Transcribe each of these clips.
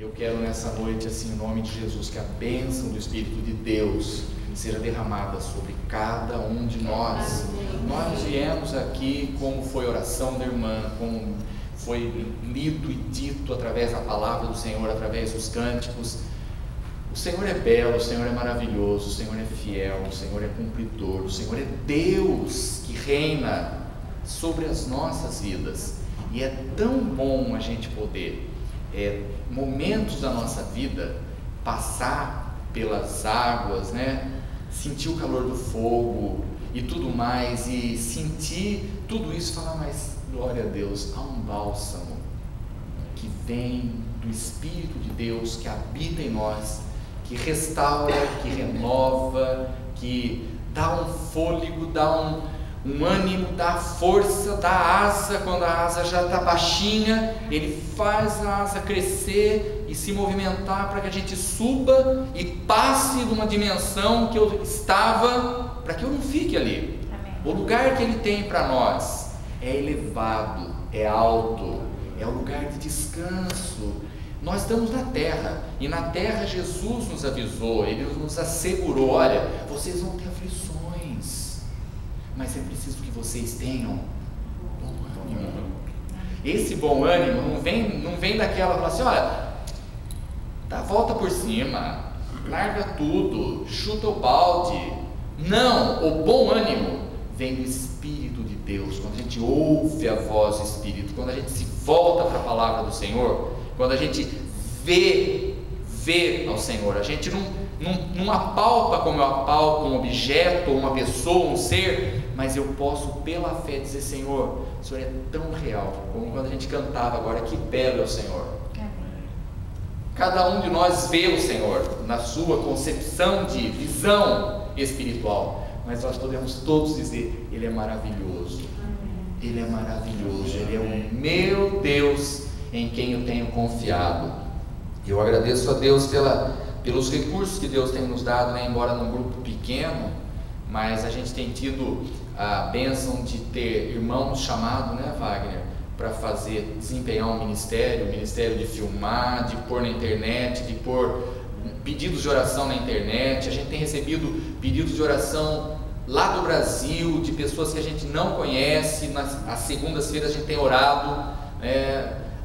eu quero nessa noite, assim, em nome de Jesus, que a bênção do Espírito de Deus seja derramada sobre cada um de nós. Nós viemos aqui, como foi a oração da irmã, como foi lido e dito através da palavra do Senhor, através dos cânticos. O Senhor é belo, o Senhor é maravilhoso, o Senhor é fiel, o Senhor é cumpridor, o Senhor é Deus que reina sobre as nossas vidas. E é tão bom a gente poder, momentos da nossa vida, passar pelas águas, né? Sentir o calor do fogo e tudo mais, e sentir tudo isso, falar, mas glória a Deus, há um bálsamo que vem do Espírito de Deus, que habita em nós, que restaura, que renova, que dá um fôlego, dá um ânimo, dá força, dá asa. Quando a asa já está baixinha, ele faz a asa crescer e se movimentar para que a gente suba e passe de uma dimensão que eu estava, para que eu não fique ali. Amém. O lugar que ele tem para nós é elevado, é alto, é o lugar de descanso. Nós estamos na terra, e na terra Jesus nos avisou, Ele nos assegurou, olha, vocês vão ter aflições, mas é preciso que vocês tenham bom ânimo. Esse bom ânimo não vem daquela, fala assim, olha, dá a volta por cima, larga tudo, chuta o balde. Não, o bom ânimo vem do Espírito de Deus. Quando a gente ouve a voz do Espírito, quando a gente se volta para a palavra do Senhor, quando a gente vê ao Senhor, a gente não apalpa como eu apalpo um objeto, uma pessoa, um ser, mas eu posso pela fé dizer, Senhor, o Senhor é tão real, como quando a gente cantava agora, que belo é o Senhor. Cada um de nós vê o Senhor na sua concepção de visão espiritual, mas nós podemos todos dizer, Ele é maravilhoso, Ele é maravilhoso, Ele é o meu Deus em quem eu tenho confiado. Eu agradeço a Deus pelos recursos que Deus tem nos dado, né? Embora num grupo pequeno, mas a gente tem tido a bênção de ter irmãos chamados, né, Wagner, para desempenhar um ministério, o ministério de filmar, de pôr na internet, de pôr pedidos de oração na internet. A gente tem recebido pedidos de oração lá do Brasil, de pessoas que a gente não conhece. Às segundas-feiras a gente tem orado,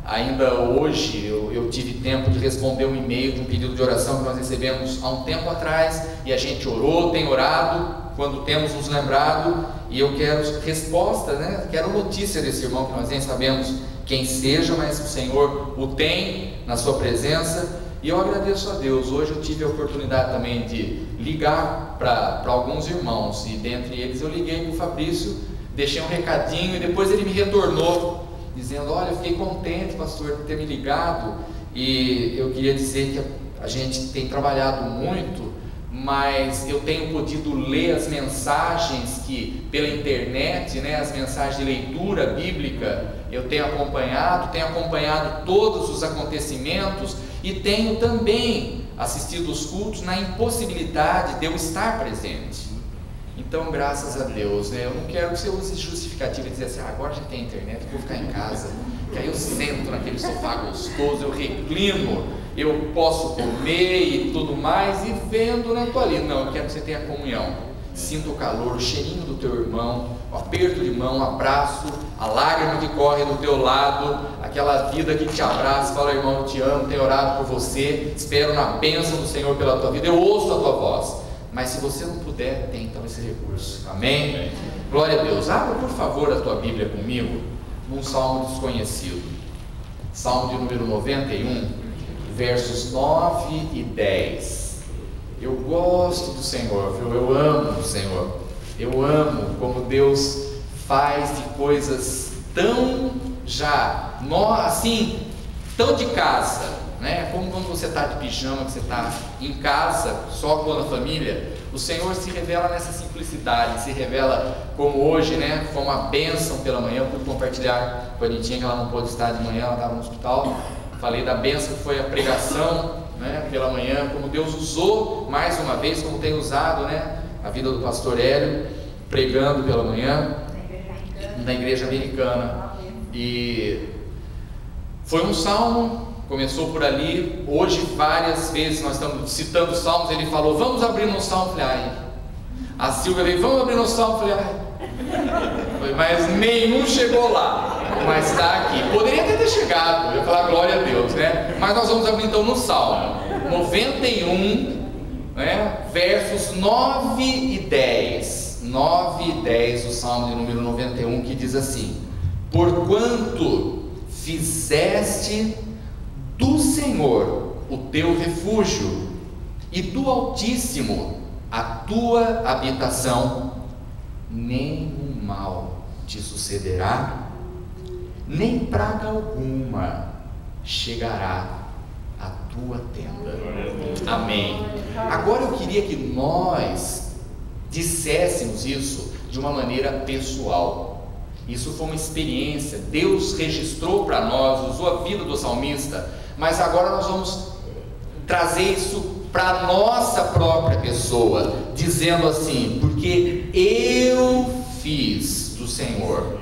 ainda hoje eu tive tempo de responder um e-mail de um pedido de oração que nós recebemos há um tempo atrás, e a gente orou, tem orado quando temos nos lembrado, e eu quero resposta, né? Quero notícia desse irmão, que nós nem sabemos quem seja, mas o Senhor o tem na sua presença. E eu agradeço a Deus. Hoje eu tive a oportunidade também de ligar para alguns irmãos, e dentre eles eu liguei para o Fabrício, deixei um recadinho, e depois ele me retornou dizendo, olha, eu fiquei contente, pastor, por ter me ligado, e eu queria dizer que a gente tem trabalhado muito, mas eu tenho podido ler as mensagens que pela internet, né, as mensagens de leitura bíblica, eu tenho acompanhado todos os acontecimentos, e tenho também assistido os cultos na impossibilidade de eu estar presente. Então, graças a Deus, né? Eu não quero que você use justificativa e dizer assim, agora já tem internet, eu vou ficar em casa, que aí eu sento naquele sofá gostoso, eu reclino, eu posso comer e tudo mais, e vendo, né? Estou ali. Não, eu quero que você tenha comunhão, sinta o calor, o cheirinho do teu irmão, o aperto de mão, o abraço, a lágrima que corre do teu lado, aquela vida que te abraça, fala, irmão, eu te amo, tenho orado por você, espero na bênção do Senhor pela tua vida, eu ouço a tua voz. Mas se você não puder, tem então esse recurso. Amém? Amém. Glória a Deus. Abra por favor a tua Bíblia comigo num salmo desconhecido, salmo de número 91, versos 9 e 10. Eu gosto do Senhor, viu? Eu amo o Senhor, eu amo como Deus faz de coisas tão assim, tão de casa, né? Como quando você está de pijama, que você está em casa, só com a família. O Senhor se revela nessa simplicidade, se revela como hoje, né? Foi uma bênção pela manhã. Eu pude compartilhar com a Nitinha, que ela não pôde estar de manhã, ela estava no hospital. Falei da bênção que foi a pregação, né? Pela manhã, como Deus usou mais uma vez, como tem usado, né? A vida do pastor Hélio, pregando pela manhã na igreja americana. E foi um salmo começou por ali. Hoje várias vezes nós estamos citando salmos. Ele falou, vamos abrir no salmo. Falei, ai. A Silvia veio, vamos abrir no salmo. Falei, ai. Mas nenhum chegou lá, mas está aqui. Poderia até ter chegado, eu ia falar glória a Deus, né? Mas nós vamos abrir então no Salmo 91, né? Versos 9 e 10. 9 e 10, o Salmo de número 91, que diz assim: porquanto fizeste do Senhor o teu refúgio, e do Altíssimo a tua habitação, nenhum mal te sucederá, nem praga alguma chegará à tua tenda. Amém. Agora eu queria que nós disséssemos isso de uma maneira pessoal. Isso foi uma experiência, Deus registrou para nós, usou a vida do salmista, mas agora nós vamos trazer isso para a nossa própria pessoa, dizendo assim: porque eu fiz do Senhor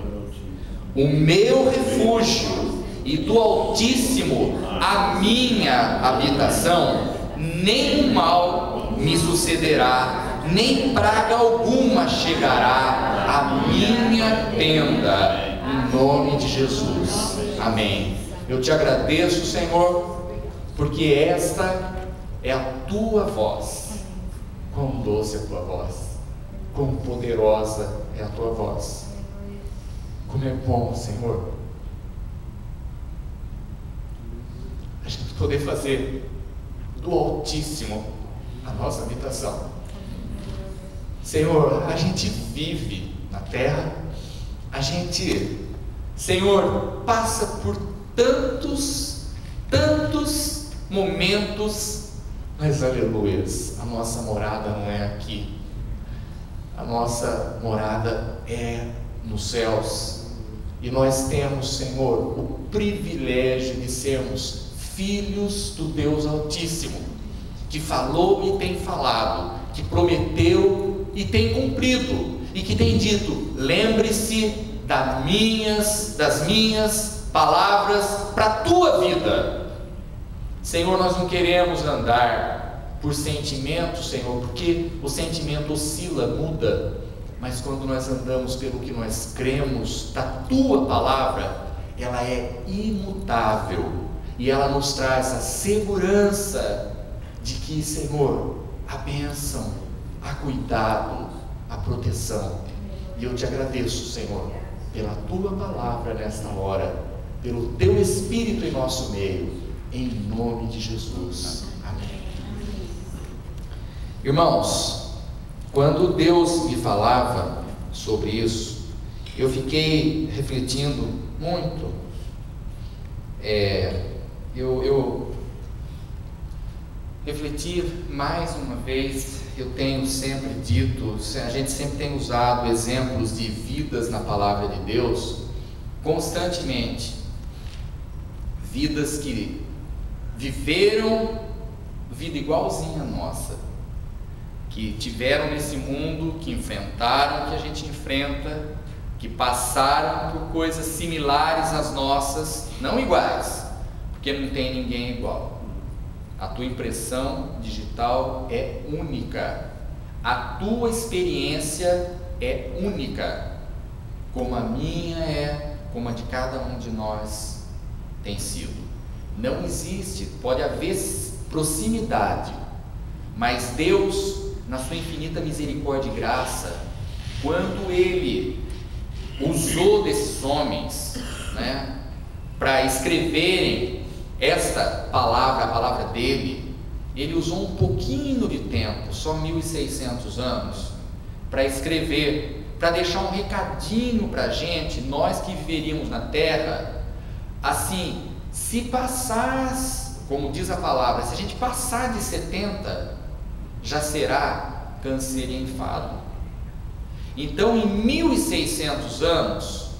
o meu refúgio, e do Altíssimo a minha habitação, nenhum mal me sucederá, nem praga alguma chegará à minha tenda, em nome de Jesus. Amém. Eu te agradeço, Senhor, porque esta é a tua voz. Quão doce é a tua voz, quão poderosa é a tua voz. Como é bom, Senhor, a gente poder fazer do Altíssimo a nossa habitação. Senhor, a gente vive na terra, a gente, Senhor, passa por tantos momentos, mas aleluias, a nossa morada não é aqui, a nossa morada é nos céus. E nós temos, Senhor, o privilégio de sermos filhos do Deus Altíssimo, que falou e tem falado, que prometeu e tem cumprido, e que tem dito: lembre-se das minhas palavras para a tua vida. Senhor, nós não queremos andar por sentimento, Senhor, porque o sentimento oscila, muda. Mas quando nós andamos pelo que nós cremos da tua palavra, ela é imutável, e ela nos traz a segurança de que, Senhor, a bênção, a cuidado, a proteção. E eu te agradeço, Senhor, pela tua palavra nesta hora, pelo teu Espírito em nosso meio, em nome de Jesus. Amém. Irmãos, quando Deus me falava sobre isso, eu fiquei refletindo muito. Eu refleti mais uma vez. Eu tenho sempre dito, a gente sempre tem usado exemplos de vidas na palavra de Deus constantemente, vidas que viveram vida igualzinha a nossa, que tiveram nesse mundo, que enfrentaram o que a gente enfrenta, que passaram por coisas similares às nossas, não iguais, porque não tem ninguém igual. A tua impressão digital é única, a tua experiência é única, como a minha é, como a de cada um de nós tem sido. Não existe, pode haver proximidade, mas Deus, na sua infinita misericórdia e graça, quando Ele usou desses homens, né, para escreverem esta palavra, a palavra dele, Ele usou um pouquinho de tempo, só 1600 anos, para escrever, para deixar um recadinho para a gente, nós que viveríamos na terra, assim, se passar, como diz a palavra, se a gente passar de 70, já será câncer e enfado. Então, em 1600 anos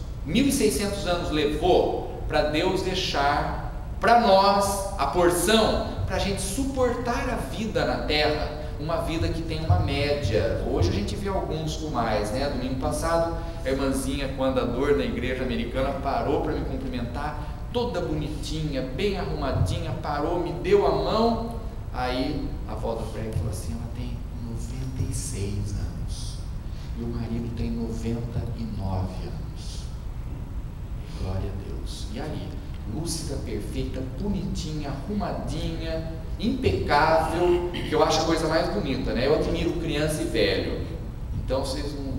levou para Deus deixar para nós a porção, para a gente suportar a vida na terra, uma vida que tem uma média. Hoje a gente vê alguns com mais, Domingo passado, a irmãzinha com andador na igreja americana parou para me cumprimentar. toda bonitinha, bem arrumadinha, parou, me deu a mão. Aí a avó do Craig falou assim: ela tem 96 anos e o marido tem 99 anos. Glória a Deus. E aí, lúcida, perfeita, bonitinha, arrumadinha, impecável, que eu acho a coisa mais bonita, né? Eu admiro criança e velho, então vocês não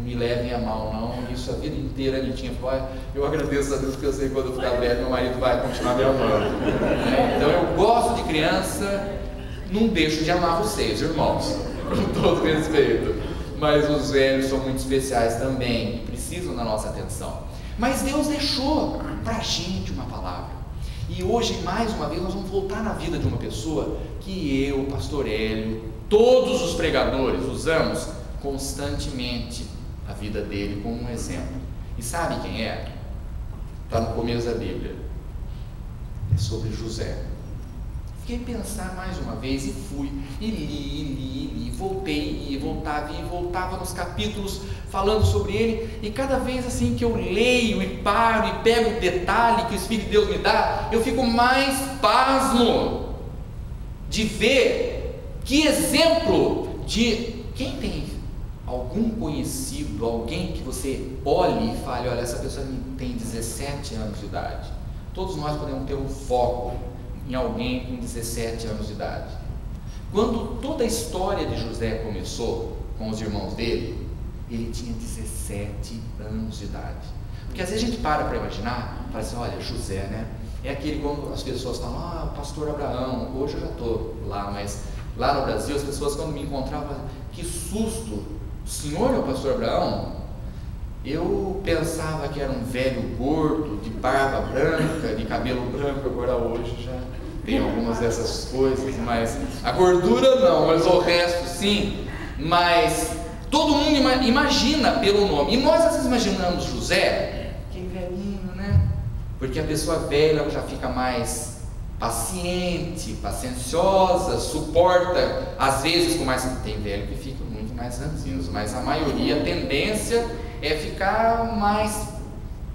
me levem a mal não, isso a vida inteira a Anitinha falou: eu agradeço a Deus que eu sei que quando eu ficar velho meu marido vai continuar me amando, né? Então eu gosto de criança, não deixo de amar vocês, irmãos, com todo respeito, mas os velhos são muito especiais também, e precisam da nossa atenção. Mas Deus deixou para a gente uma palavra, e hoje mais uma vez nós vamos voltar na vida de uma pessoa que eu, pastor Hélio, todos os pregadores usamos constantemente a vida dele como um exemplo. E sabe quem é? Está no começo da Bíblia, é sobre José. Fiquei pensar mais uma vez e fui, e li, voltei, e voltava nos capítulos falando sobre ele, e cada vez assim que eu leio e paro e pego o detalhe que o Espírito de Deus me dá, eu fico mais pasmo de ver que exemplo de quem tem algum conhecido, alguém que você olhe e fale: olha, essa pessoa tem 17 anos de idade. Todos nós podemos ter um foco em alguém com 17 anos de idade. Quando toda a história de José começou com os irmãos dele, ele tinha 17 anos de idade. Porque às vezes a gente para imaginar, fala assim: olha, José, né? É aquele quando as pessoas falam: o pastor Abraão. Hoje eu já estou lá, mas lá no Brasil as pessoas quando me encontravam falavam: que susto, o senhor é o pastor Abraão? Eu pensava que era um velho gordo, de barba branca, de cabelo branco. Agora hoje já tem algumas dessas coisas, mas a gordura não, mas o resto sim. Mas todo mundo imagina pelo nome, e nós às vezes imaginamos José, aquele velhinho, né? Porque a pessoa velha já fica mais paciente, pacienciosa, suporta, às vezes com mais. Tem velho que fica muito mais ranzinhos, mas a maioria, a tendência é ficar mais,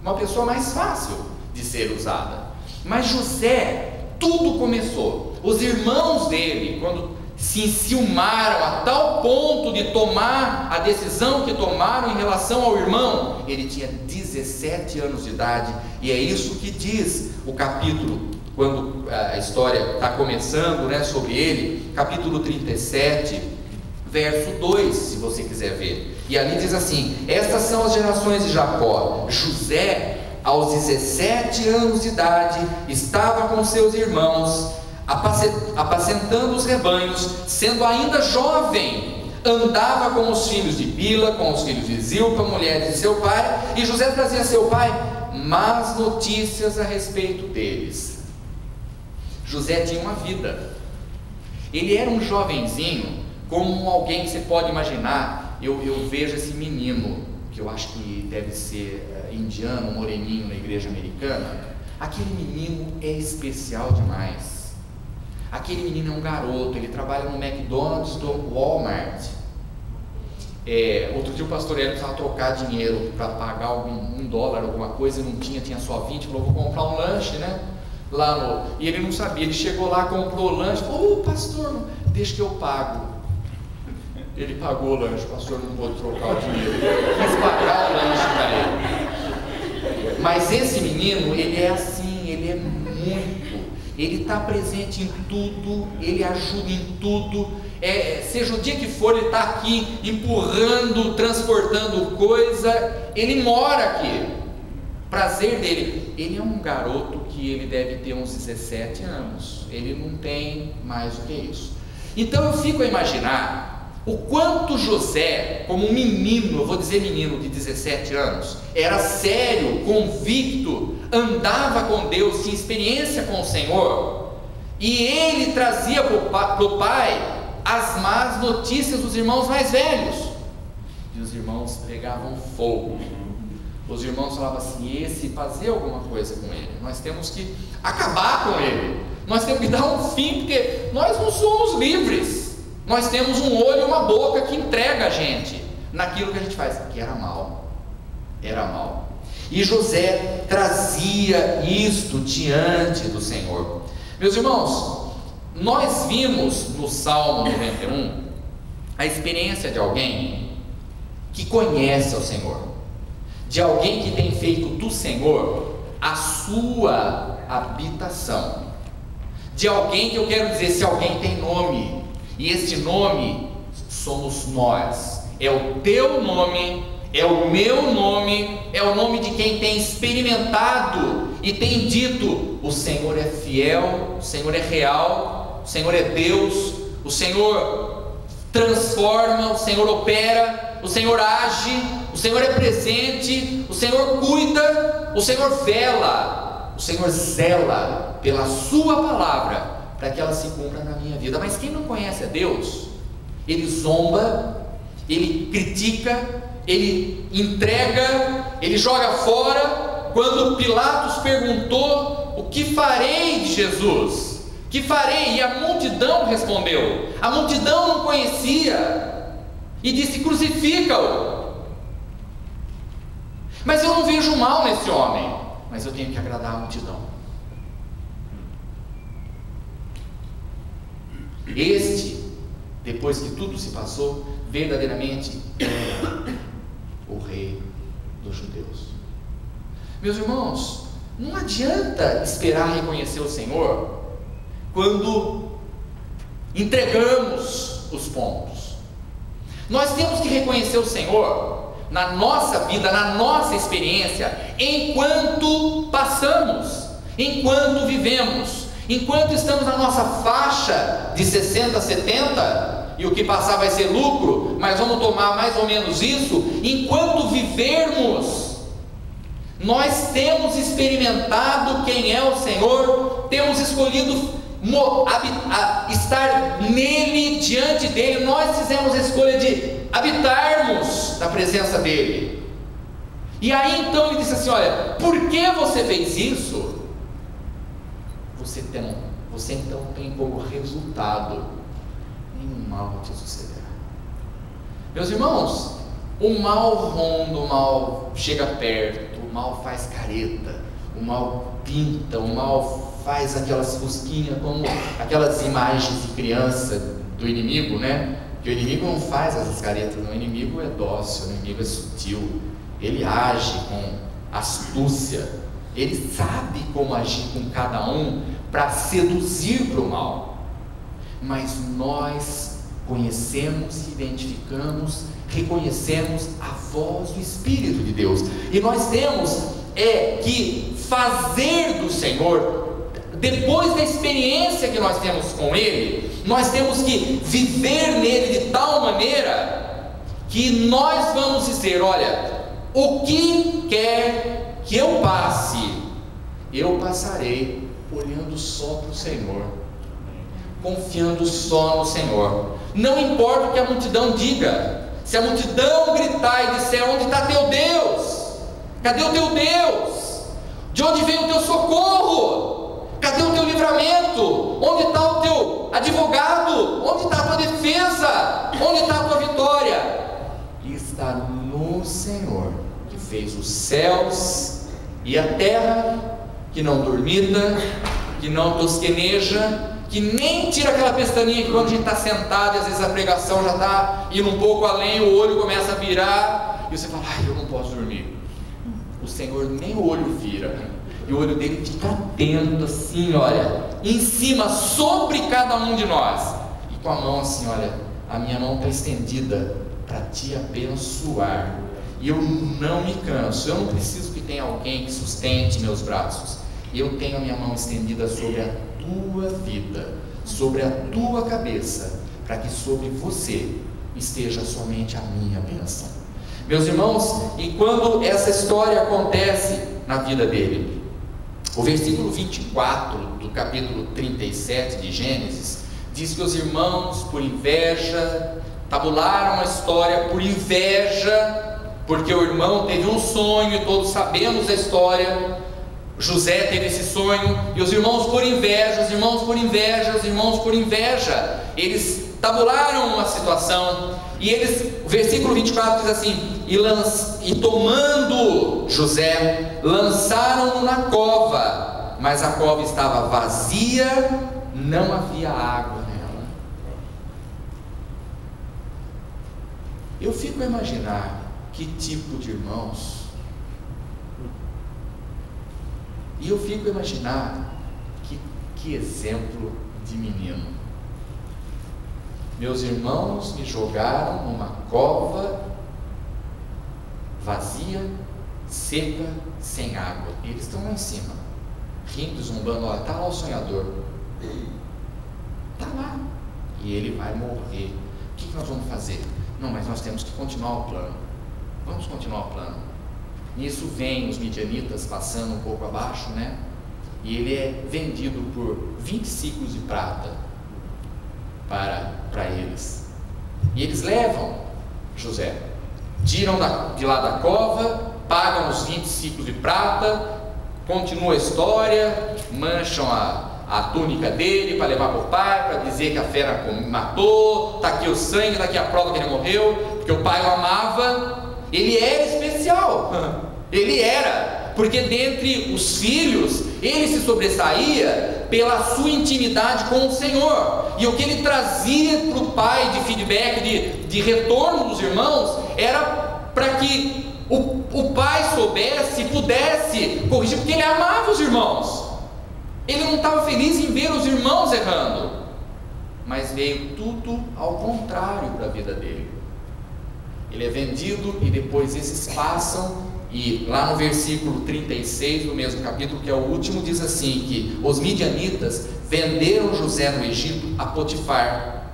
uma pessoa mais fácil de ser usada. Mas José, tudo começou, os irmãos dele, quando se enciumaram a tal ponto de tomar a decisão que tomaram em relação ao irmão, ele tinha 17 anos de idade, e é isso que diz o capítulo, quando a história está começando, né, sobre ele, capítulo 37, verso 2, se você quiser ver, e ali diz assim: estas são as gerações de Jacó. José, aos 17 anos de idade, estava com seus irmãos, apacentando os rebanhos, sendo ainda jovem, andava com os filhos de Bila, com os filhos de Zilpa, mulheres de seu pai, e José trazia a seu pai más notícias a respeito deles. José tinha uma vida, ele era um jovenzinho, como alguém que você pode imaginar. Eu vejo esse menino, que eu acho que deve ser indiano, moreninho na igreja americana. Aquele menino é especial demais. Aquele menino é um garoto, ele trabalha no McDonald's, do Walmart. Outro dia o pastor Hélio precisava trocar dinheiro para pagar $1, alguma coisa, e não tinha só 20, falou: vou comprar um lanche, né? E ele não sabia, ele chegou lá, comprou o lanche, pastor, deixa que eu pago. Ele pagou o lanche, o pastor não pôde trocar o dinheiro, quis pagar o lanche para ele. Mas esse menino, ele é assim, ele é muito, ele está presente em tudo, ele ajuda em tudo, seja o dia que for, ele está aqui empurrando, transportando coisa, ele mora aqui, prazer dele. Ele é um garoto que ele deve ter uns 17 anos, ele não tem mais do que isso. Então eu fico a imaginar o quanto José, como um menino, eu vou dizer menino de 17 anos, era sério, convicto, andava com Deus, tinha experiência com o Senhor, e ele trazia para o pai as más notícias dos irmãos mais velhos, e os irmãos pegavam fogo. Os irmãos falavam assim: esse fazer alguma coisa com ele, nós temos que acabar com ele, nós temos que dar um fim, porque nós não somos livres. Nós temos um olho e uma boca que entrega a gente naquilo que a gente faz, que era mal. E José trazia isto diante do Senhor. Meus irmãos, nós vimos no Salmo 91 a experiência de alguém que conhece o Senhor, de alguém que tem feito do Senhor a sua habitação, de alguém que eu quero dizer, se alguém tem nome, e este nome somos nós, é o teu nome, é o meu nome, é o nome de quem tem experimentado e tem dito: o Senhor é fiel, o Senhor é real, o Senhor é Deus, o Senhor transforma, o Senhor opera, o Senhor age, o Senhor é presente, o Senhor cuida, o Senhor vela, o Senhor zela pela sua palavra para que ela se cumpra na minha vida. Mas quem não conhece a Deus, ele zomba, ele critica, ele entrega, ele joga fora. Quando Pilatos perguntou: o que farei de Jesus? Que farei? E a multidão respondeu. A multidão não conhecia e disse: crucifica-o. Mas eu não vejo mal nesse homem, mas eu tenho que agradar a multidão. Este, depois que tudo se passou, verdadeiramente era o rei dos judeus. Meus irmãos, não adianta esperar reconhecer o Senhor quando entregamos os pontos. Nós temos que reconhecer o Senhor na nossa vida, na nossa experiência, enquanto passamos, enquanto vivemos, enquanto estamos na nossa faixa de 60, 70, e o que passar vai ser lucro, mas vamos tomar mais ou menos isso. Enquanto vivermos, nós temos experimentado quem é o Senhor, temos escolhido estar nele, diante dele. Nós fizemos a escolha de habitarmos na presença dele. E aí então ele disse assim: olha, por que você fez isso? Você então tem como resultado: nenhum mal te sucederá. Meus irmãos, o mal ronda, o mal chega perto, o mal faz careta, o mal pinta, o mal faz aquelas fusquinhas, como aquelas imagens de criança do inimigo, né? Que o inimigo não faz essas caretas, não. O inimigo é dócil, o inimigo é sutil, ele age com astúcia, ele sabe como agir com cada um para seduzir para o mal. Mas nós conhecemos, identificamos, reconhecemos a voz do Espírito de Deus, e nós temos que fazer do Senhor, depois da experiência que nós temos com Ele, nós temos que viver nele de tal maneira que nós vamos dizer: olha, o que quer que eu passe, eu passarei olhando só para o Senhor, confiando só no Senhor. Não importa o que a multidão diga. Se a multidão gritar e disser: onde está teu Deus? Cadê o teu Deus? De onde vem o teu socorro? Cadê o teu livramento? Onde está o teu advogado? Onde está a tua defesa? Onde está a tua vitória? Está no Senhor, que fez os céus e a terra, que não dormita, que não tosqueneja, que nem tira aquela pestaninha que quando a gente está sentado e às vezes a pregação já está indo um pouco além, o olho começa a virar e você fala: ai, eu não posso dormir. O Senhor nem o olho vira, e o olho dele fica atento assim, olha, em cima, sobre cada um de nós, e com a mão assim: olha, a minha mão está estendida para te abençoar, e eu não me canso. Eu não preciso que tenha alguém que sustente meus braços. Eu tenho a minha mão estendida sobre a tua vida, sobre a tua cabeça, para que sobre você esteja somente a minha bênção. Meus irmãos, e quando essa história acontece na vida dele, o versículo 24 do capítulo 37 de Gênesis diz que os irmãos, por inveja, tabularam a história por inveja, porque o irmão teve um sonho, e todos sabemos a história. José teve esse sonho, e os irmãos por inveja, eles tabularam uma situação, e o versículo 24 diz assim: e tomando José, lançaram-no na cova, mas a cova estava vazia, não havia água nela. Eu fico a imaginar que tipo de irmãos, e eu fico a imaginar que exemplo de menino. Meus irmãos me jogaram numa cova vazia, seca, sem água. Eles estão lá em cima, rindo, zombando. Olha, está lá o sonhador, está lá, e ele vai morrer. O que nós vamos fazer? Não, mas nós temos que continuar o plano. Vamos continuar o plano. Nisso vem os midianitas passando um pouco abaixo, né? E ele é vendido por 20 ciclos de prata para eles. E eles levam José, tiram de lá da cova, pagam os 20 ciclos de prata, continua a história, mancham a túnica dele para levar para o pai, para dizer que a fera matou, está aqui o sangue, está aqui a prova que ele morreu, porque o pai o amava. Ele era especial, ele era, porque dentre os filhos, ele se sobressaía pela sua intimidade com o Senhor, e o que ele trazia para o pai de feedback, de retorno dos irmãos, era para que o pai soubesse, pudesse corrigir, porque ele amava os irmãos. Ele não estava feliz em ver os irmãos errando, mas veio tudo ao contrário para a vida dele. Ele é vendido, e depois esses passam, e lá no versículo 36 do mesmo capítulo, que é o último, diz assim, que os midianitas venderam José no Egito a Potifar,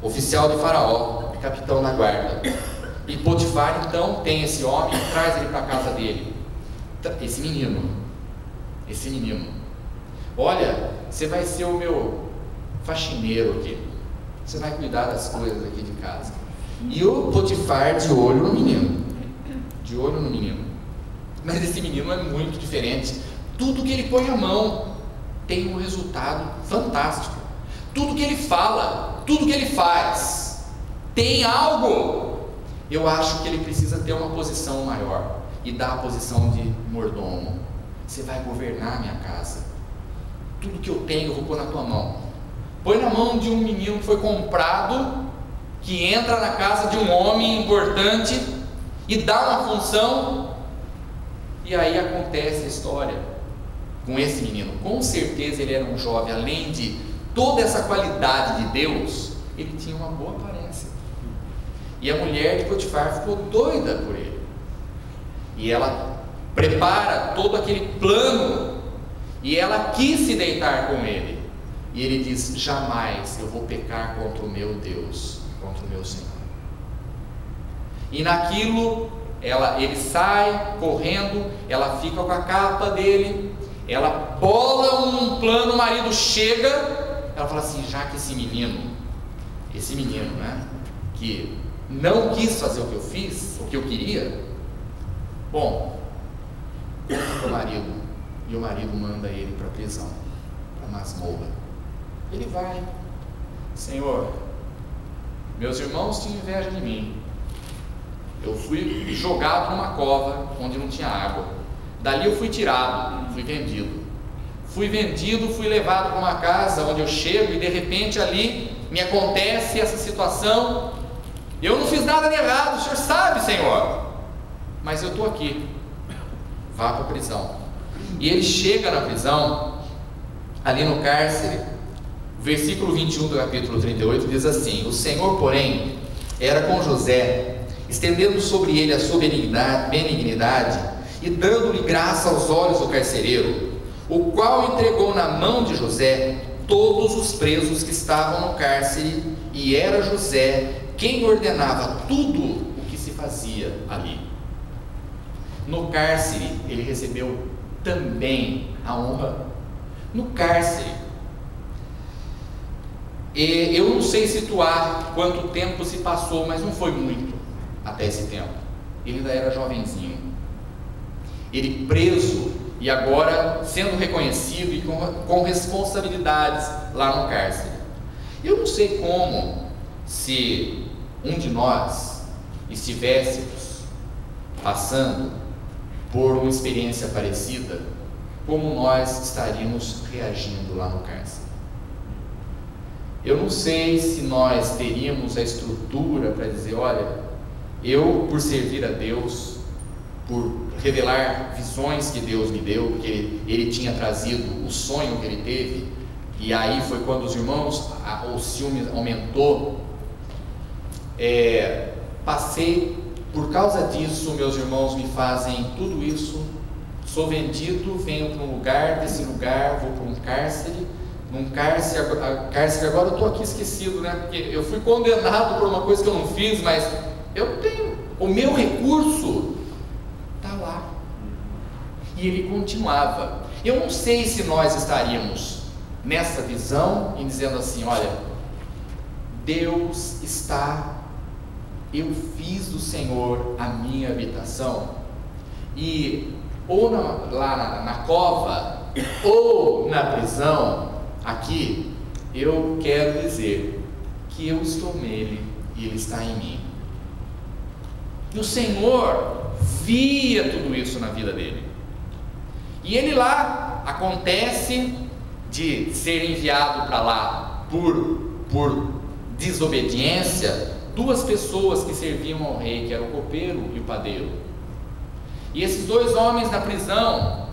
oficial de Faraó, capitão da guarda. E Potifar então tem esse homem e traz ele para a casa dele. Esse menino, olha, você vai ser o meu faxineiro aqui, você vai cuidar das coisas aqui de casa. E o Potifar de olho no menino, mas esse menino é muito diferente. Tudo que ele põe a mão tem um resultado fantástico. Tudo que ele fala, tudo que ele faz tem algo. Eu acho que ele precisa ter uma posição maior, e dar a posição de mordomo. Você vai governar a minha casa, tudo que eu tenho eu vou pôr na tua mão. Põe na mão de um menino que foi comprado, que entra na casa de um homem importante e dá uma função. E aí acontece a história com esse menino. Com certeza ele era um jovem, além de toda essa qualidade de Deus, ele tinha uma boa aparência. E a mulher de Potifar ficou doida por ele, e ela prepara todo aquele plano, e ela quis se deitar com ele, e ele diz: jamais eu vou pecar contra o meu Deus, contra o meu Senhor. E naquilo ele sai correndo, ela fica com a capa dele, ela bola um plano, o marido chega, ela fala assim: já que esse menino, né, que não quis fazer o que eu fiz, o que eu queria, bom, conta o marido, e o marido manda ele para a prisão, para a masmorra. Ele vai: Senhor, meus irmãos tinham inveja de mim, eu fui jogado numa cova onde não tinha água, dali eu fui tirado, fui vendido, fui levado para uma casa onde eu chego, e de repente ali me acontece essa situação. Eu não fiz nada de errado, o Senhor sabe, Senhor, mas eu estou aqui. Vá para a prisão. E ele chega na prisão, ali no cárcere. O versículo 21 do capítulo 38 diz assim: o Senhor, porém, era com José, estendendo sobre ele a sua benignidade e dando-lhe graça aos olhos do carcereiro, o qual entregou na mão de José todos os presos que estavam no cárcere, e era José quem ordenava tudo o que se fazia ali. No cárcere ele recebeu também a honra. No cárcere, eu não sei situar quanto tempo se passou, mas não foi muito até esse tempo. Ele ainda era jovenzinho. Ele preso, e agora sendo reconhecido e com responsabilidades lá no cárcere. Eu não sei como, se um de nós estivéssemos passando por uma experiência parecida, como nós estaríamos reagindo lá no cárcere. Eu não sei se nós teríamos a estrutura para dizer, olha, eu, por servir a Deus, por revelar visões que Deus me deu, porque Ele tinha trazido o sonho que Ele teve, e aí foi quando os irmãos, o ciúme aumentou, passei, por causa disso, meus irmãos me fazem tudo isso, sou vendido, venho para um lugar, desse lugar vou para um cárcere, num cárcere agora eu estou aqui esquecido, né? Porque eu fui condenado por uma coisa que eu não fiz, mas eu tenho, o meu recurso está lá. E ele continuava. Eu não sei se nós estaríamos nessa visão e dizendo assim, olha, Deus está, eu fiz do Senhor a minha habitação, e ou lá na cova, ou na prisão, aqui, eu quero dizer que eu estou nele e ele está em mim. E o Senhor via tudo isso na vida dele. E ele lá, acontece de ser enviado para lá por desobediência, duas pessoas que serviam ao rei, que era o copeiro e o padeiro. E esses dois homens na prisão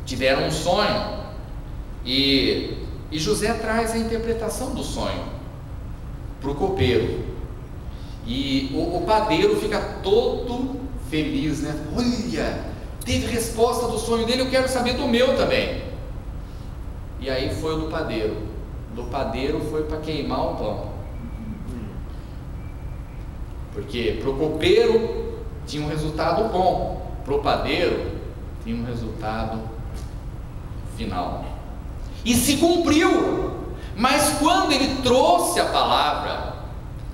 tiveram um sonho, e José traz a interpretação do sonho para o copeiro, e o padeiro fica todo feliz, né? Olha, teve resposta do sonho dele, eu quero saber do meu também. E aí foi o do padeiro foi para queimar o pão, porque para o copeiro tinha um resultado bom, para o padeiro tinha um resultado final, e se cumpriu. Mas quando ele trouxe a palavra,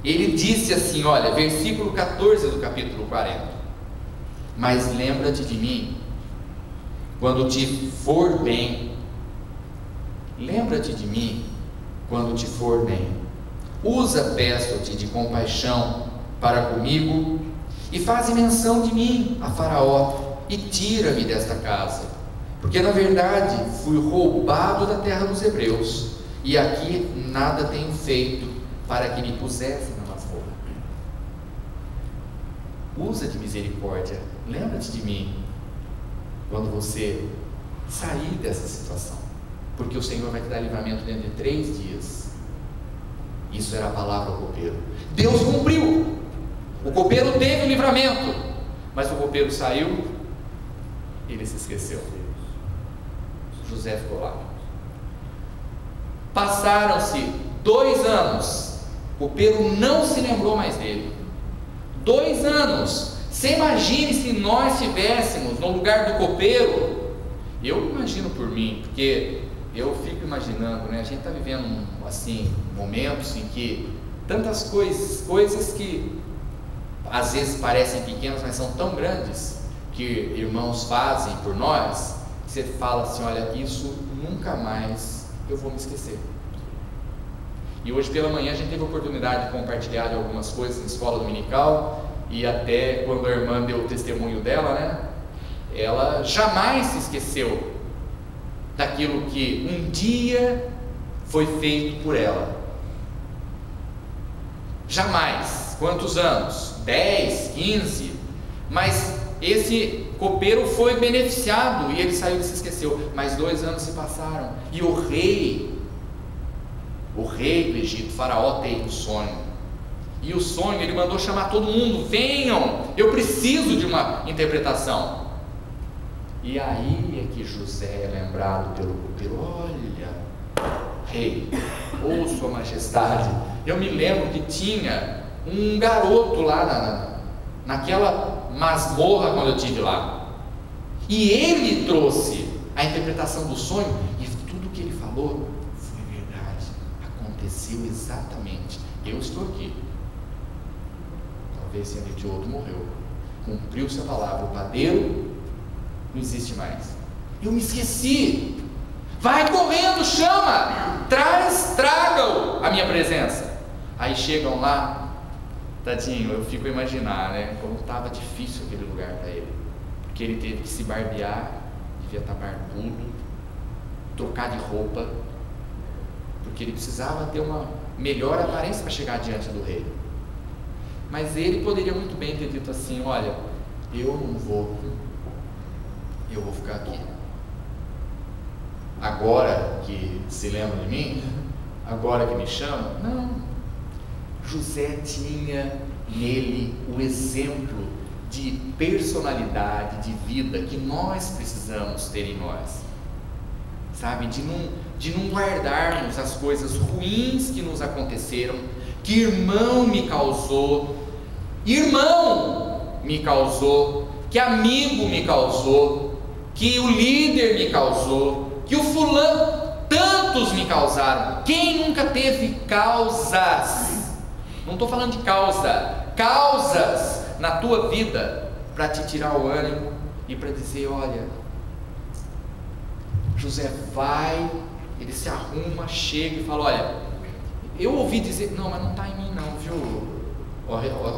ele disse assim, olha, versículo 14 do capítulo 40, mas lembra-te de mim quando te for bem, lembra-te de mim quando te for bem, usa, peço-te, de compaixão para comigo, e faze menção de mim a Faraó, e tira-me desta casa, porque na verdade fui roubado da terra dos hebreus, e aqui nada tenho feito para que me pusesse na masmorra. Usa de misericórdia, lembra-te de mim quando você sair dessa situação, porque o Senhor vai te dar livramento dentro de 3 dias. Isso era a palavra ao copeiro. Deus cumpriu. O copeiro teve o livramento, mas o copeiro saiu, ele se esqueceu. José ficou lá. Passaram-se 2 anos, o copeiro não se lembrou mais dele. 2 anos. Você imagine se nós estivéssemos no lugar do copeiro. Eu imagino por mim, porque eu fico imaginando, né? A gente está vivendo assim momentos em que tantas coisas que às vezes parecem pequenas, mas são tão grandes, que irmãos fazem por nós, que você fala assim, olha, isso nunca mais eu vou me esquecer. E hoje pela manhã a gente teve a oportunidade de compartilhar de algumas coisas na escola dominical, e até quando a irmã deu o testemunho dela, né, ela jamais se esqueceu daquilo que um dia foi feito por ela. Jamais. Quantos anos? 10, 15, mas esse copeiro foi beneficiado, e ele saiu e se esqueceu. Mas 2 anos se passaram, e o rei do Egito, Faraó, teve um sonho, e o sonho, ele mandou chamar todo mundo, venham, eu preciso de uma interpretação. E aí é que José é lembrado pelo copeiro, olha, rei, ou sua majestade, eu me lembro que tinha um garoto lá naquela masmorra quando eu estive lá, e ele trouxe a interpretação do sonho, e tudo que ele falou foi verdade, aconteceu exatamente. Eu estou aqui, talvez se de outro morreu, cumpriu-se a palavra. O padeiro não existe mais. Eu me esqueci. Vai correndo, chama, traga-o à minha presença. Aí chegam lá, tadinho, eu fico a imaginar, né, como estava difícil aquele lugar para ele, porque ele teve que se barbear, devia estar barbudo, trocar de roupa, porque ele precisava ter uma melhor aparência para chegar diante do rei. Mas ele poderia muito bem ter dito assim: olha, eu não vou, eu vou ficar aqui. Agora que se lembra de mim, agora que me chama. Não, José tinha nele o exemplo de personalidade, de vida que nós precisamos ter em nós, sabe, de não guardarmos as coisas ruins que nos aconteceram, que irmão me causou, que amigo me causou, que o líder me causou, que o fulano, tantos me causaram. Quem nunca teve causas? Não estou falando de causa, causas na tua vida para te tirar o ânimo e para dizer: olha, José vai, ele se arruma, chega e fala: olha, eu ouvi dizer, não, mas não está em mim não, viu,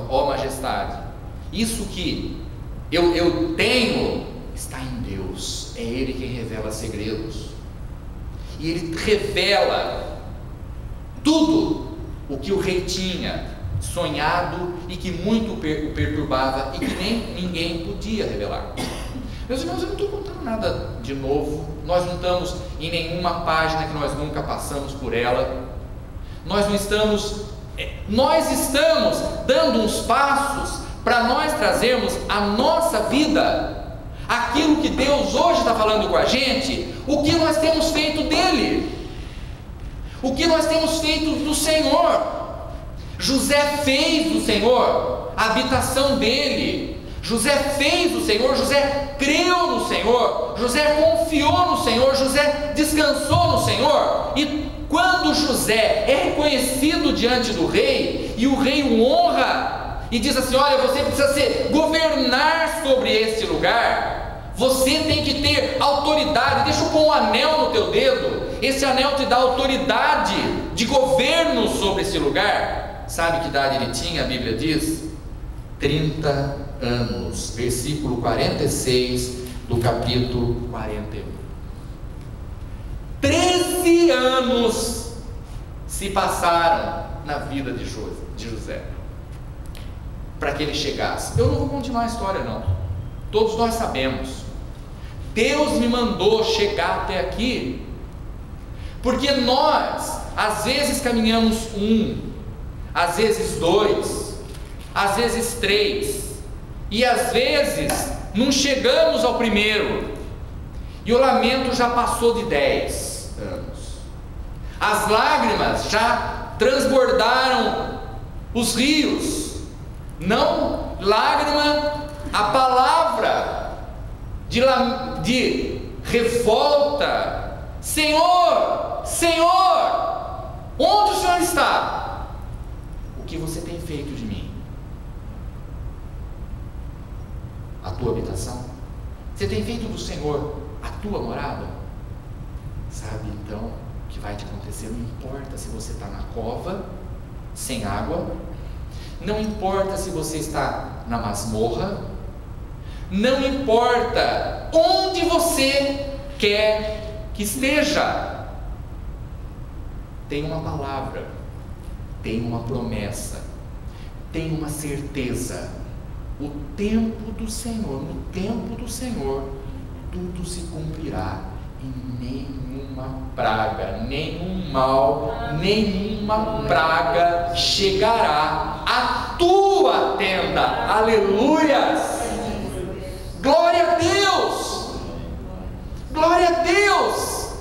ó majestade, isso que eu tenho está em Deus, é Ele quem revela segredos, e Ele revela tudo o que o rei tinha sonhado e que muito o perturbava e que nem ninguém podia revelar. Meus irmãos, eu não estou contando nada de novo, nós não estamos em nenhuma página que nós nunca passamos por ela, nós estamos dando uns passos para nós trazermos a nossa vida, aquilo que Deus hoje está falando com a gente, o que nós temos feito dele, o que nós temos feito do Senhor. José fez do Senhor a habitação dele, José fez do Senhor, José creu no Senhor, José confiou no Senhor, José descansou no Senhor. E quando José é reconhecido diante do rei, e o rei o honra e diz assim: olha, você precisa governar sobre este lugar, você tem que ter autoridade, deixa eu pôr um anel no teu dedo, esse anel te dá autoridade de governo sobre esse lugar. Sabe que idade ele tinha? A Bíblia diz 30 anos, versículo 46 do capítulo 41. 13 anos se passaram na vida de José para que ele chegasse. Eu não vou continuar a história não, todos nós sabemos. Deus me mandou chegar até aqui porque nós às vezes caminhamos às vezes 2, às vezes 3, e às vezes não chegamos ao primeiro, e o lamento já passou de 10 anos, as lágrimas já transbordaram os rios, não lágrima, a palavra de revolta: Senhor, Senhor, onde o Senhor está? O que você tem feito de mim? A tua habitação? Você tem feito do Senhor a tua morada? Sabe então o que vai te acontecer? Não importa se você está na cova sem água, não importa se você está na masmorra, não importa onde você quer que esteja, tem uma palavra, tem uma promessa, tem uma certeza: o tempo do Senhor, no tempo do Senhor, tudo se cumprirá, e nenhuma praga, nenhum mal, nenhuma praga chegará à tua tenda. Aleluias! Glória a Deus! Glória a Deus!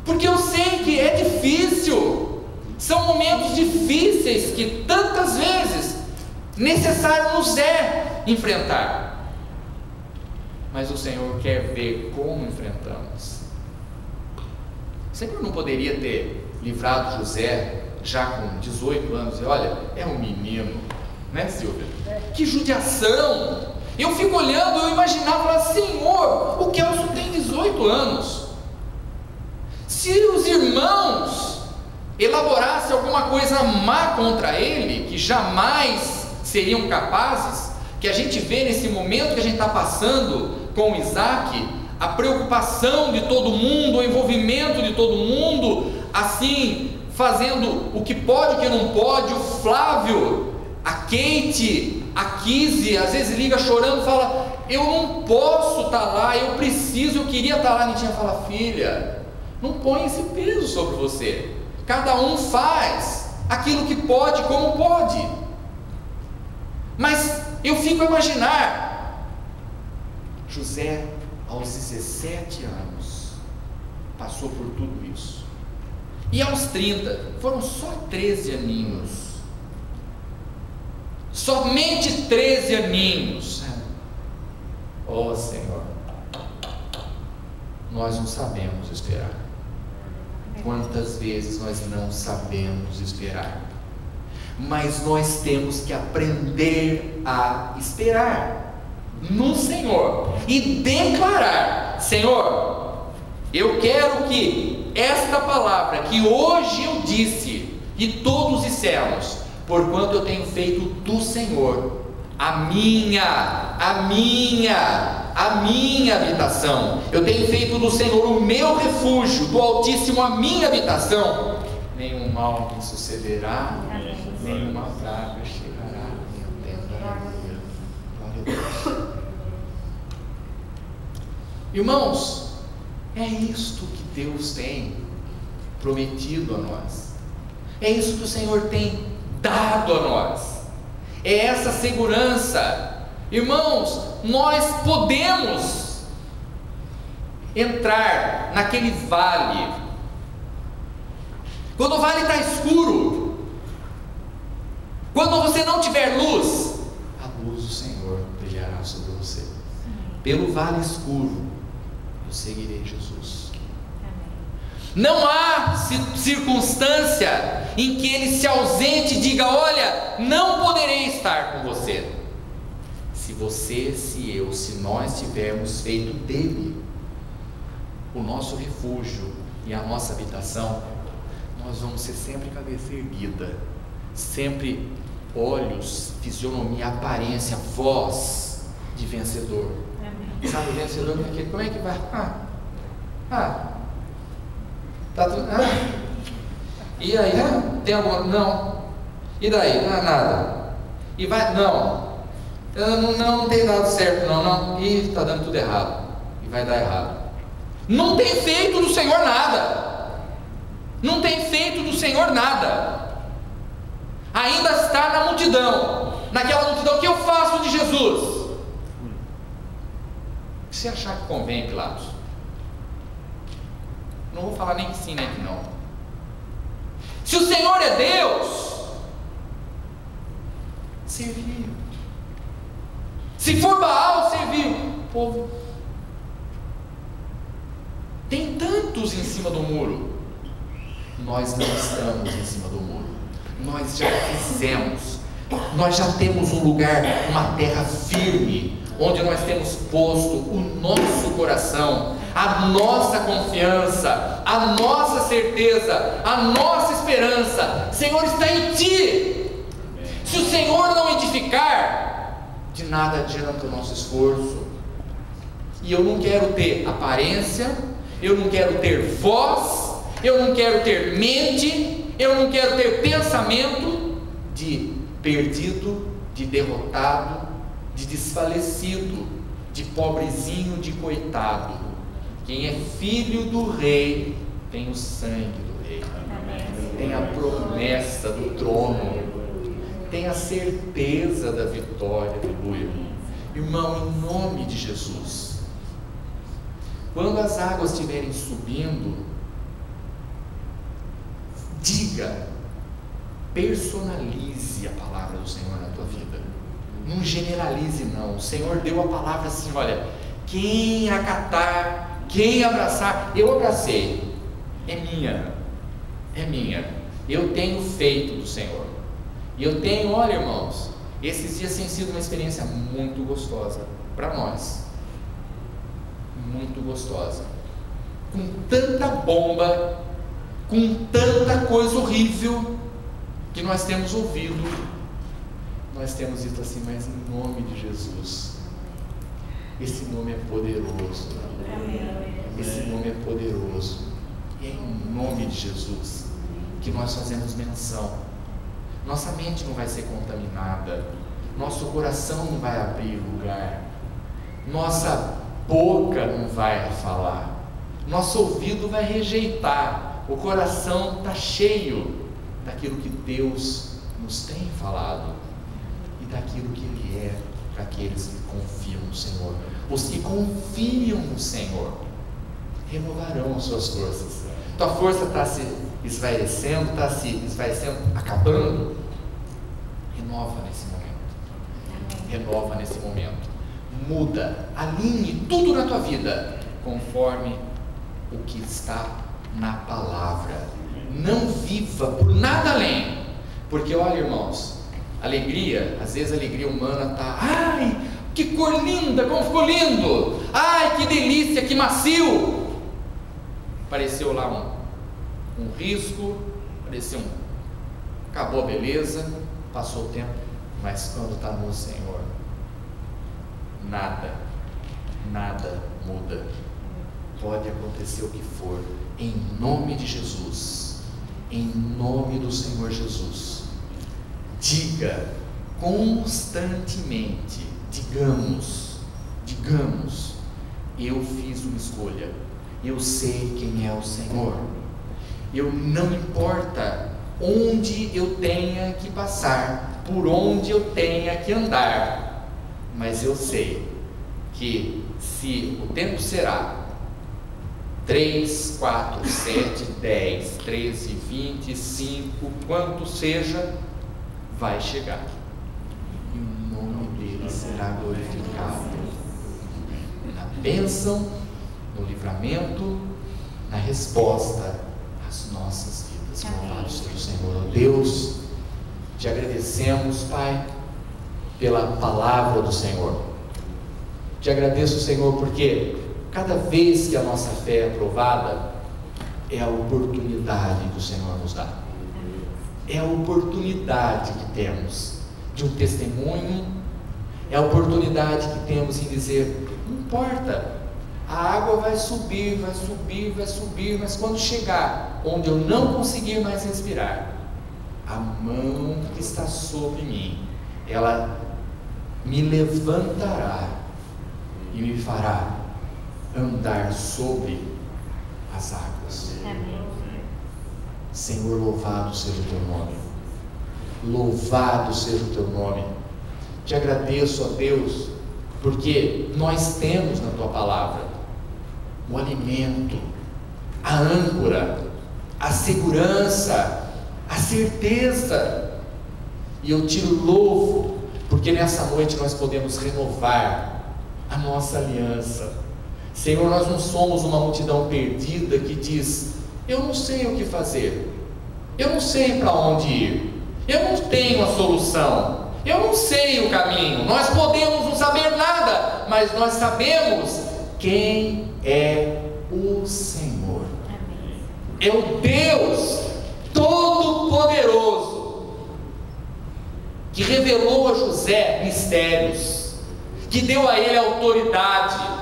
Porque eu sei que é difícil, são momentos difíceis que tantas vezes necessário nos é enfrentar, mas o Senhor quer ver como enfrentamos. O Senhor não poderia ter livrado José já com 18 anos, e olha, é um menino, né, Silvia? Que judiação, Eu fico olhando, eu imaginava, Senhor, o Kelson tem 18 anos. Se os irmãos elaborassem alguma coisa má contra ele, que jamais seriam capazes, que a gente vê nesse momento que a gente está passando com Isaac, a preocupação de todo mundo, o envolvimento de todo mundo, assim, fazendo o que pode, o que não pode. O Flávio, a Kate, a Kizzy, às vezes liga chorando, fala, eu não posso estar lá, eu preciso, eu queria estar lá. A Nitinha fala, filha, não põe esse peso sobre você, cada um faz aquilo que pode, como pode. Mas eu fico a imaginar, José, aos 17 anos, passou por tudo isso, e aos 30, foram só 13 aninhos, somente 13 aninhos. Oh Senhor, nós não sabemos esperar. Quantas vezes nós não sabemos esperar, mas nós temos que aprender a esperar no Senhor e declarar: Senhor, eu quero que esta palavra que hoje eu disse e todos dissemos, porquanto eu tenho feito do Senhor a minha habitação, eu tenho feito do Senhor o meu refúgio, do Altíssimo a minha habitação, nenhum mal me sucederá, nenhuma praga chegará à minha tenda. Glória a Deus. Irmãos, é isto que Deus tem prometido a nós, é isso que o Senhor tem dado a nós, é essa segurança. Irmãos, nós podemos entrar naquele vale, quando o vale está escuro, quando você não tiver luz, a luz do Senhor brilhará sobre você. Pelo vale escuro eu seguirei Jesus. Não há circunstância em que ele se ausente e diga: olha, não poderei estar com você. Se você, se eu, se nós tivermos feito dele o nosso refúgio e a nossa habitação, nós vamos ser sempre cabeça erguida, sempre olhos, fisionomia, aparência, voz de vencedor. Amém. Sabe, o vencedor é aquele, como é que vai? Tá tudo. E aí? Tem alguma? Não. E daí? Nada. E vai? Não. Não tem dado certo, não. E está dando tudo errado. E vai dar errado. Não tem feito do Senhor nada. Não tem feito do Senhor nada. Ainda está na multidão. Naquela multidão que eu faço de Jesus. O que você achar que convém, Pilatos? Não vou falar nem que sim, nem que não. Se o Senhor é Deus, servir. Se for Baal, servir o povo. Tem tantos em cima do muro. Nós não estamos em cima do muro. Nós já fizemos. Nós já temos um lugar, uma terra firme, onde nós temos posto o nosso coração, a nossa confiança, a nossa certeza, a nossa esperança. Senhor, está em Ti. Se o Senhor não edificar, de nada adianta o nosso esforço. E eu não quero ter aparência, eu não quero ter voz, eu não quero ter mente, eu não quero ter pensamento de perdido, de derrotado, de desfalecido, de pobrezinho, de coitado. Quem é filho do rei tem o sangue do rei, tem a promessa do trono, tem a certeza da vitória, aleluia. Irmão, em nome de Jesus, quando as águas estiverem subindo, diga, personalize a palavra do Senhor na tua vida, não generalize não. O Senhor deu a palavra assim, olha, quem acatar, quem abraçar, eu abracei, é minha, eu tenho feito do Senhor. E eu tenho, olha irmãos, Esses dias têm sido uma experiência muito gostosa para nós, muito gostosa, com tanta bomba, com tanta coisa horrível que nós temos ouvido. Nós temos dito assim, mas em nome de Jesus, esse nome é poderoso, esse nome é poderoso, e é em nome de Jesus que nós fazemos menção. Nossa mente não vai ser contaminada, nosso coração não vai abrir lugar, nossa boca não vai falar, nosso ouvido vai rejeitar, o coração está cheio daquilo que Deus nos tem falado e daquilo que Ele é para aqueles que confiam no Senhor. Os que confiam no Senhor renovarão as suas forças. Tua força está se esvaecendo, acabando. Renova nesse momento, muda, alinhe tudo na tua vida conforme o que está na palavra. Não viva por nada além, porque olha, irmãos, alegria, às vezes a alegria humana está, ai, que cor linda, como ficou lindo, ai, que delícia, que macio. Apareceu lá um risco, apareceu acabou a beleza, passou o tempo, mas quando está no Senhor, nada muda. Pode acontecer o que for, em nome de Jesus, em nome do Senhor Jesus, diga constantemente, digamos, eu fiz uma escolha, eu sei quem é o Senhor, eu não importa onde eu tenha que passar, por onde eu tenha que andar, mas eu sei que se o tempo será 3, 4, 7, 10, 13, 25, quanto seja, vai chegar, e o nome dele será glorificado, na bênção, no livramento, na resposta às nossas vidas. Louvado seja o Senhor. Oh Deus, te agradecemos, Pai, pela palavra do Senhor. Te agradeço, Senhor, porque cada vez que a nossa fé é aprovada, é a oportunidade que o Senhor nos dá, é a oportunidade que temos de um testemunho, é a oportunidade que temos em dizer, não importa, a água vai subir, mas quando chegar onde eu não conseguir mais respirar, a mão que está sobre mim, ela me levantará e me fará andar sobre as águas. Amém. Senhor, louvado seja o teu nome, louvado seja o teu nome. Te agradeço, ó Deus, porque nós temos na tua palavra o alimento, a âncora, a segurança, a certeza, e eu te louvo, porque nessa noite nós podemos renovar a nossa aliança. Senhor, nós não somos uma multidão perdida que diz, eu não sei o que fazer, eu não sei para onde ir, eu não tenho a solução, eu não sei o caminho. Nós podemos não saber nada, mas nós sabemos quem é o Senhor. É o Deus Todo-Poderoso, que revelou a José mistérios, que deu a ele autoridade,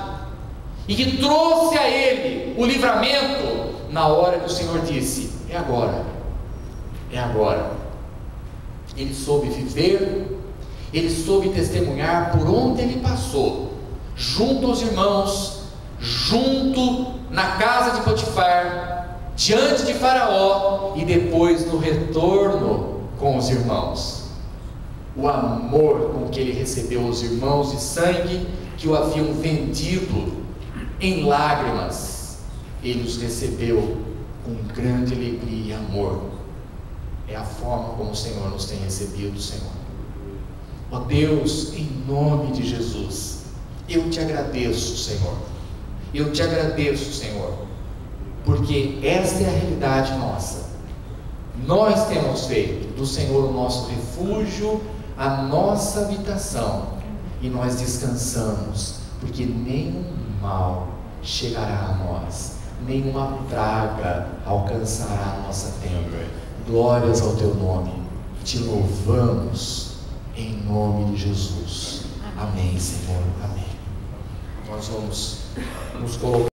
e que trouxe a ele o livramento na hora que o Senhor disse, é agora, é agora. Ele soube viver, ele soube testemunhar por onde ele passou, junto aos irmãos, junto na casa de Potifar, diante de Faraó, e depois no retorno com os irmãos. O amor com que ele recebeu os irmãos de sangue que o haviam vendido em lágrimas, ele os recebeu com grande alegria e amor. É a forma como o Senhor nos tem recebido, Senhor. Ó Deus, em nome de Jesus, eu te agradeço, Senhor. Eu te agradeço, Senhor, porque esta é a realidade nossa. Nós temos feito do Senhor o nosso refúgio, a nossa habitação e nós descansamos, porque nenhum mal chegará a nós, nenhuma praga alcançará a nossa tenda. Glórias ao teu nome, te louvamos em nome de Jesus. Amém, Senhor. Amém. Nós vamos nos colocar.